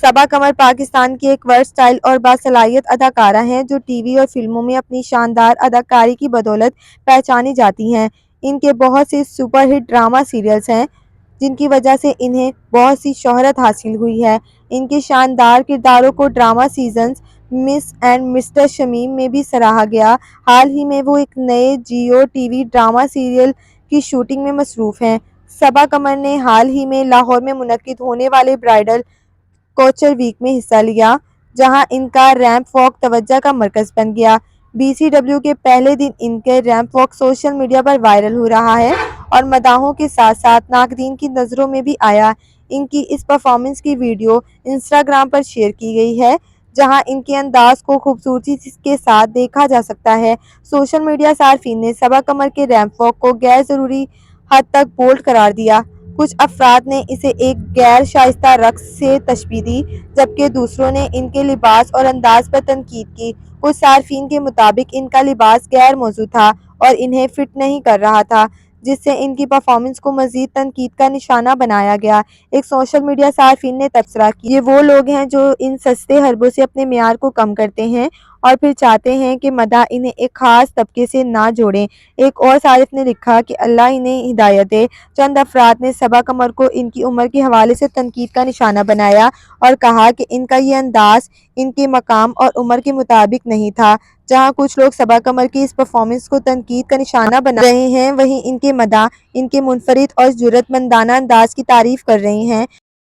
صبا قمر پاکستان کی ایک ورسٹائل اور باصلاحیت اداکارہ ہیں جو ٹی وی اور فلموں میں اپنی شاندار اداکاری کی بدولت پہچانی جاتی ہیں۔ ان کے بہت سے سپر ہٹ ڈرامہ سیریلز ہیں جن کی وجہ سے انہیں بہت سی شہرت حاصل ہوئی ہے۔ ان کے شاندار کرداروں کو drama seasons miss and mister Shamim میں بھی سراہا گیا۔ حال ہی میں وہ ایک نئے Geo TV drama serial کی شوٹنگ میں مصروف ہیں۔ صبا قمر نے حال ہی میں لاہور میں منعقد ہونے والے برائڈل کوچر ویک میں حصہ لیا، جہاں ان کا ریمپ واک توجہ کا مرکز بن گیا۔ BCW کے پہلے دن ان کے ریمپ واک سوشل میڈیا پر وائرل ہو رہا ہے اور مداحوں کے ساتھ ساتھ ناقدین کی نظروں میں بھی آیا۔ ان کی اس پرفارمنس کی ویڈیو انسٹاگرام پر شیئر کی گئی ہے، جہاں ان کے انداز کو خوبصورتی کے ساتھ دیکھا جا سکتا ہے۔ سوشل میڈیا صارفین نے صبا قمر کے ریمپ واک کو غیر ضروری حد تک بولڈ قرار دیا۔ کچھ افراد نے اسے ایک غیر شائستہ رقص سے تشبیہ دی، جبکہ دوسروں نے ان کے لباس اور انداز پر تنقید کی۔ کچھ صارفین کے مطابق ان کا لباس غیر موزوں تھا اور انہیں فٹ نہیں کر رہا تھا، جس سے ان کی پرفارمنس کو مزید تنقید کا نشانہ بنایا گیا۔ ایک سوشل میڈیا صارفین نے تبصرہ کیا، یہ وہ لوگ ہیں جو ان سستے حربوں سے اپنے معیار کو کم کرتے ہیں اور پھر چاہتے ہیں کہ مداح انہیں ایک خاص طبقے سے نہ جوڑیں۔ ایک اور صارف نے لکھا کہ اللہ انہیں ہدایت دے۔ چند افراد نے صبا قمر کو ان کی عمر کے حوالے سے تنقید کا نشانہ بنایا اور کہا کہ ان کا یہ انداز ان کے مقام اور عمر کے مطابق نہیں تھا۔ جہاں کچھ لوگ صبا قمر کی اس پرفارمنس کو تنقید کا نشانہ بنا رہے ہیں، وہیں ان کے مداح ان کے منفرد اور جرأت مندانہ انداز کی تعریف کر رہے ہیں۔